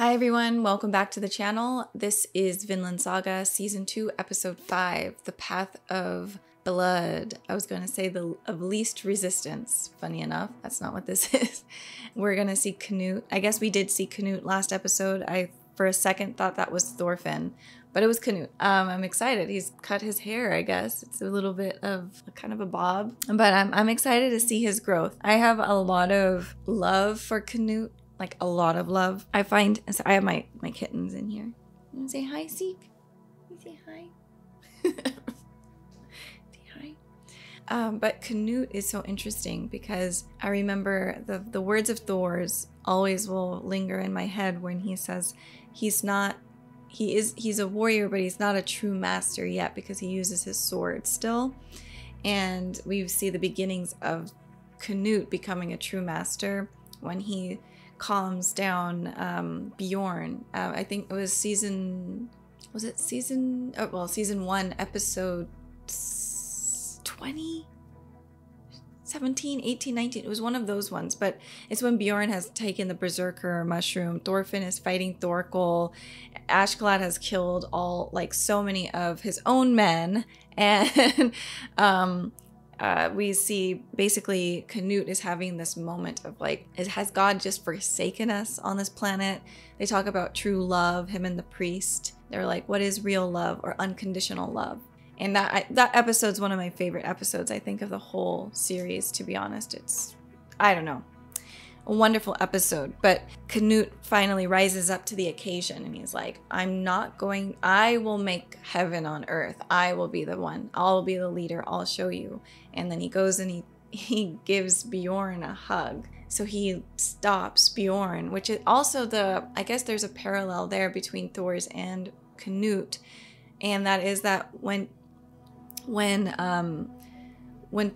Hi everyone, welcome back to the channel. This is Vinland Saga Season 2, Episode 5, The Path of Blood. I was going to say of least resistance. Funny enough, that's not what this is. We're going to see Canute. I guess we did see Canute last episode. I, for a second, thought that was Thorfinn, but it was Canute. I'm excited. He's cut his hair, I guess. It's a little bit of kind of a bob, but I'm excited to see his growth. I have a lot of love for Canute. Like a lot of love. I have my kittens in here. You wanna say hi, Seek? You say hi? Say hi. But Canute is so interesting because I remember the words of Thor's always will linger in my head when he says he's a warrior, but he's not a true master yet because he uses his sword still. And we see the beginnings of Canute becoming a true master when he calms down Bjorn. I think it was season 1, episode 20, 17, 18, 19. It was one of those ones, but it's when Bjorn has taken the berserker mushroom. Thorfinn is fighting Thorkell. Ashklad has killed so many of his own men, and we see basically Canute is having this moment of has God just forsaken us on this planet? They talk about true love, him and the priest. They're like, what is real love or unconditional love? And that episode's one of my favorite episodes, I think, of the whole series, to be honest. It's, I don't know, a wonderful episode. But Canute finally rises up to the occasion and he's like, I will make heaven on earth. I will be the one. I'll be the leader. I'll show you. And then he goes and he gives Bjorn a hug. So he stops Bjorn, which is also I guess there's a parallel there between Thor's and Canute. And that is that when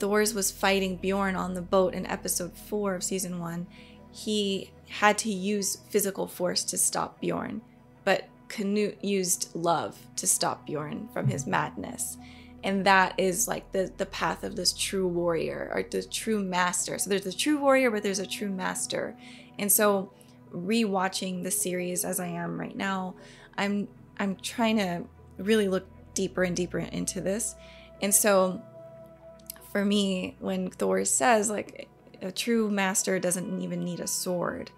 Thor's was fighting Bjorn on the boat in episode 4 of season 1, he had to use physical force to stop Bjorn, but Canute used love to stop Bjorn from his madness. And that is like the path of this true warrior, or the true master. So there's a true warrior, but there's a true master. And so rewatching the series as I am right now, I'm trying to really look deeper and deeper into this. And so for me, when Thor says like a true master doesn't even need a sword,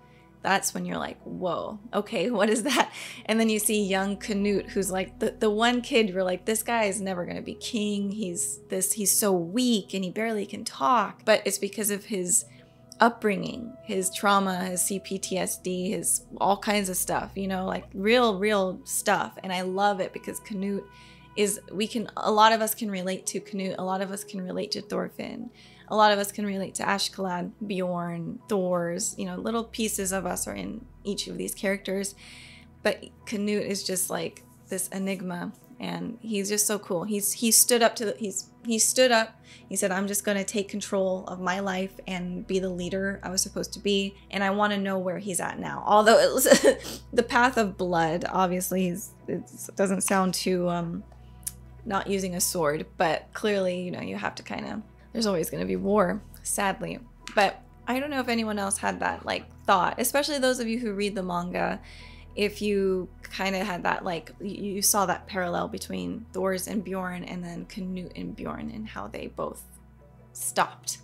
that's when you're like, whoa, okay, what is that? And then you see young Canute, who's like the one kid you're like, this guy is never gonna be king. He's so weak and he barely can talk. But it's because of his upbringing, his trauma, his CPTSD, his all kinds of stuff, like real stuff. And I love it because Canute is, a lot of us can relate to Canute, a lot of us can relate to Thorfinn, a lot of us can relate to Ashklad, Bjorn, Thor's, little pieces of us are in each of these characters. But Canute is just like this enigma, and he's just so cool. He stood up he stood up. He said, I'm just going to take control of my life and be the leader I was supposed to be. And I want to know where he's at now. Although it was the path of blood, obviously it doesn't sound too not using a sword, but clearly, you have to there's always going to be war, sadly. But I don't know if anyone else had that thought, especially those of you who read the manga. If you kind of had that, you saw that parallel between Thor's and Bjorn, and then Canute and Bjorn, and how they both stopped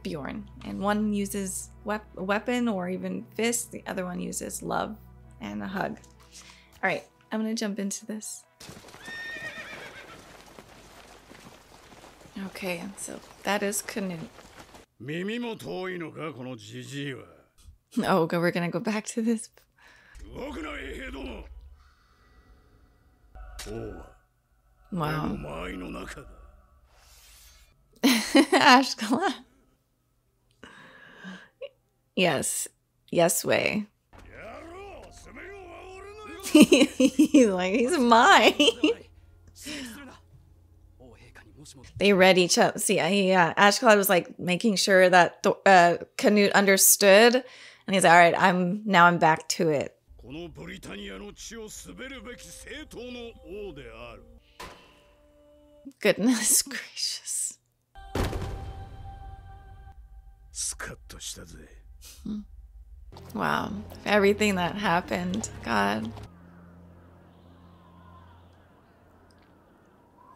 Bjorn. And one uses a weapon or even fists, the other one uses love and a hug. All right, I'm going to jump into this. Okay, so that is Canute. Oh, we're going to go back to this. Wow. Ashkelon. Yes. Yes way. He's mine. They read each other. See, yeah, Ashkelon was making sure that Canute understood, and he's like, all right, I'm back to it. Goodness gracious. Wow. Everything that happened. God.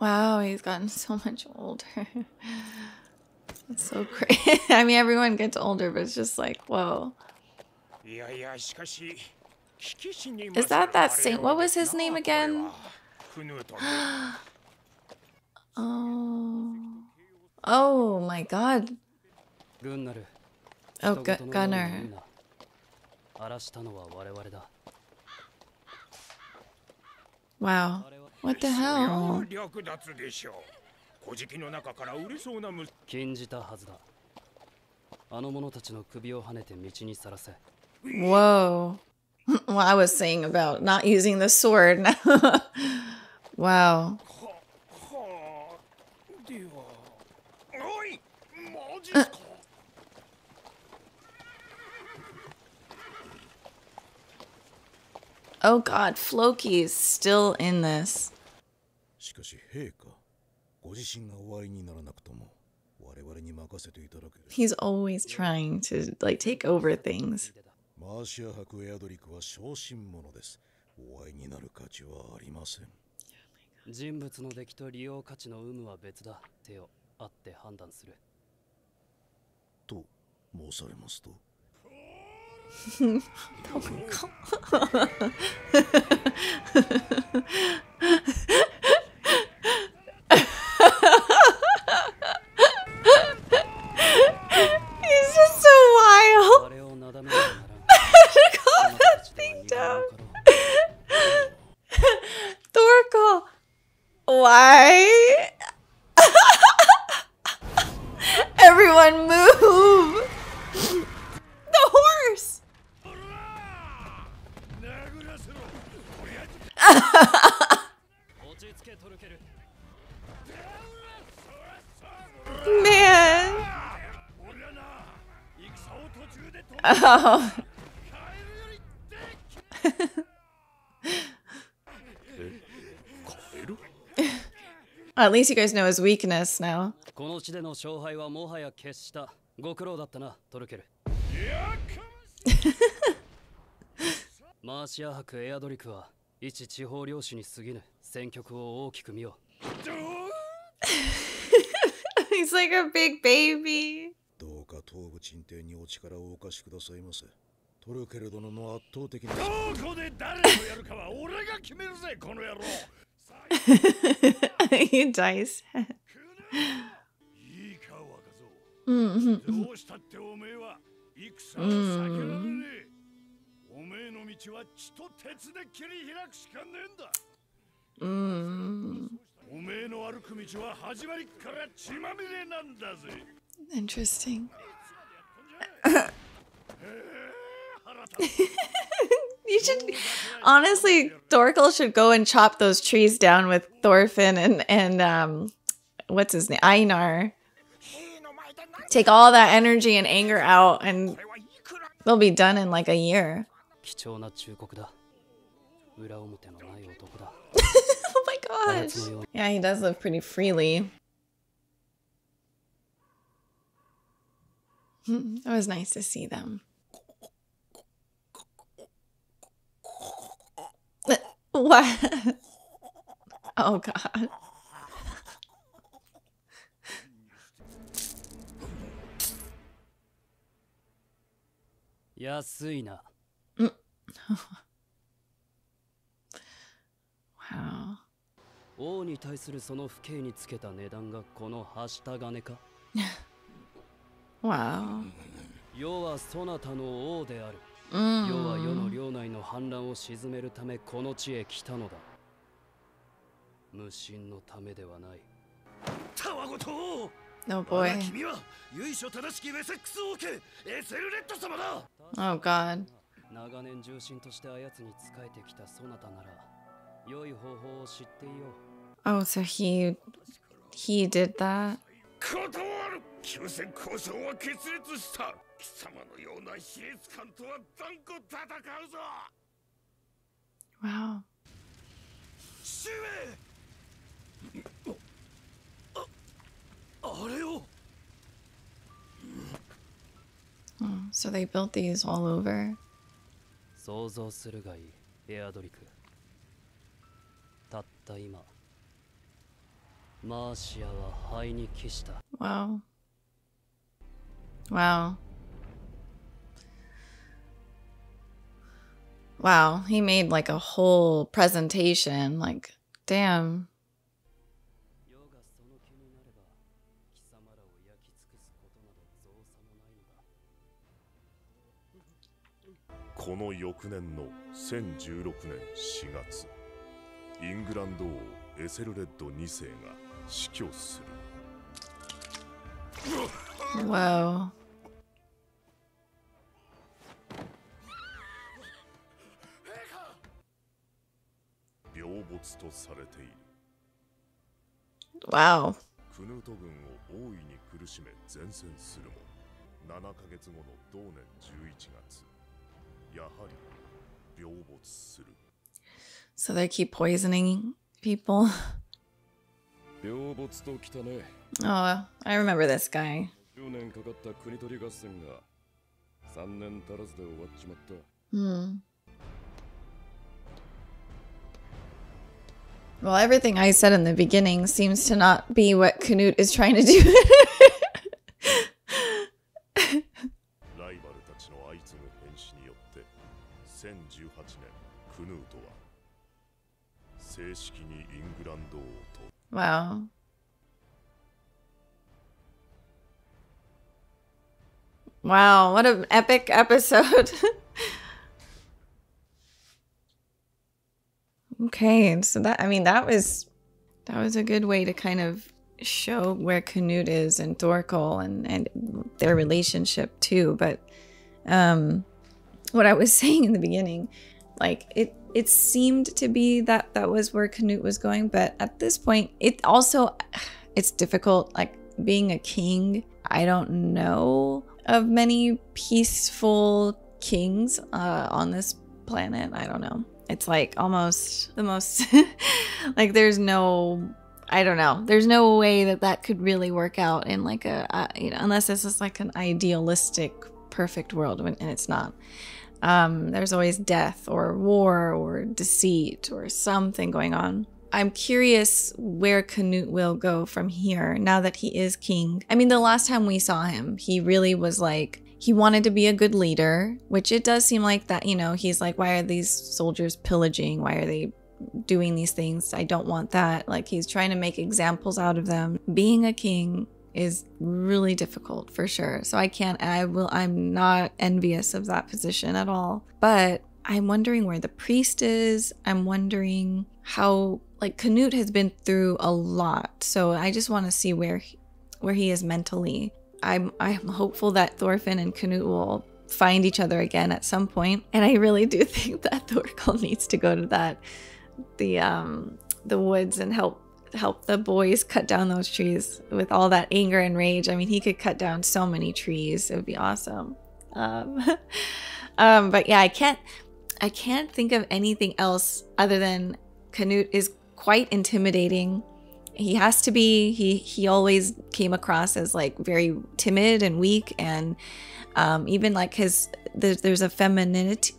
Wow, he's gotten so much older. That's so crazy. I mean, everyone gets older, but it's just like, whoa. Is that saint? What was his name again? Oh. Oh my god. Oh, Gunnar. Wow. What the hell? Whoa. Well, I was saying about not using the sword. Wow. Oh god, Floki's still in this. He's always trying to like take over things. He's just so wild. Calm that thing down. Thorkell. Why? Everyone move. The horse. Man. Oh. At least you guys know his weakness now. He's like a big baby. He dies. Interesting. You should honestly, Thorkell should go and chop those trees down with Thorfinn and what's his name? Einar. Take all that energy and anger out and they'll be done in like a year. Oh my gosh. Yeah, he does live pretty freely. It was nice to see them. What? Oh god. Wow. Wow. Oh boy. Oh god. Oh, so he did that? Wow. Oh, So they built these all over. Wow. Wow. Wow, he made like a whole presentation. Like, damn. この翌年の1016年4月、イングランド王エセルレッド2世が死去する。Wow. 病没とされている。Wow. クヌート軍を大いに苦しめ前線するも、7ヶ月後の同年11月、やはり病没する。So they keep poisoning people. 病没ときたね。Oh, I remember this guy. 10年かかった国取り合戦が3年足らずで終わっちまった。Well, everything I said in the beginning seems to not be what Canute is trying to do. ライバルたちの相次ぐ変死によって1018年クヌートは正式にイングランド王と。Wow. Wow, what an epic episode. Okay, so that, I mean, that was a good way to kind of show where Canute is and Thorkell and their relationship too. But what I was saying in the beginning, like it seemed to be that was where Canute was going, but at this point, it's difficult. Like being a king, I don't know of many peaceful kings on this planet. I don't know. It's like almost the most like there's no, I don't know. There's no way that could really work out in like unless this is like an idealistic perfect world, and it's not. There's always death or war or deceit or something going on. I'm curious where Canute will go from here now that he is king. I mean, the last time we saw him, he really was like, he wanted to be a good leader, which it does seem like that, you know, he's like, why are these soldiers pillaging? Why are they doing these things? I don't want that. Like, he's trying to make examples out of them. Being a king is really difficult for sure. So I'm not envious of that position at all. But I'm wondering where the priest is. I'm wondering how, like, Canute has been through a lot. So I just want to see where he is mentally. I'm hopeful that Thorfinn and Canute will find each other again at some point. And I really do think that Thorkell needs to go to the woods and help the boys cut down those trees with all that anger and rage. I mean, he could cut down so many trees. It would be awesome. But yeah, I can't think of anything else other than Canute is quite intimidating. He has to be. He always came across as like very timid and weak, and even like there's a femininity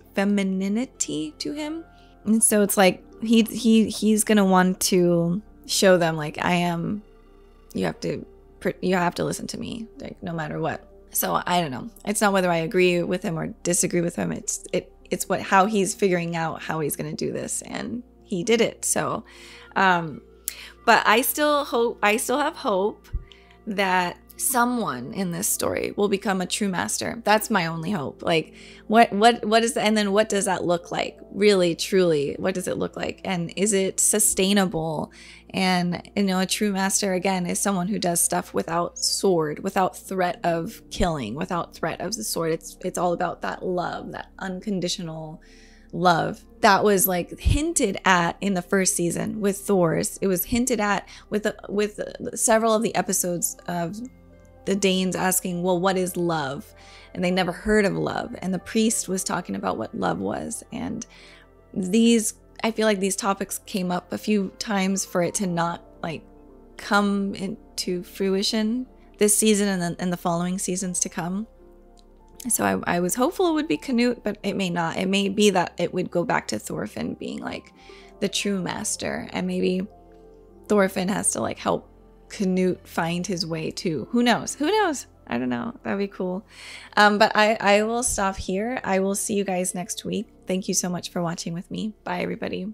to him, and so it's like he's gonna want to show them like, you have to listen to me, like no matter what. So I don't know. It's not whether I agree with him or disagree with him. It's how he's figuring out how he's gonna do this, and he did it. So. But I still have hope that someone in this story will become a true master. That's my only hope. Like, what is, and then what does that look like? Really, truly, what does it look like? And is it sustainable? And, you know, a true master, again, is someone who does stuff without sword, without threat of killing, without threat of the sword. It's all about that love, that unconditional love that was like hinted at in the first season with Thor's. It was hinted at with several of the episodes of the Danes asking, well, what is love? And they never heard of love. And the priest was talking about what love was. And I feel like these topics came up a few times for it to not like come into fruition this season and then in the following seasons to come. So I was hopeful it would be Canute, but it may not. It may be that it would go back to Thorfinn being like the true master, and maybe Thorfinn has to like help Canute find his way too. Who knows? Who knows? I don't know. That'd be cool. But I will stop here. I will see you guys next week. Thank you so much for watching with me. Bye, everybody.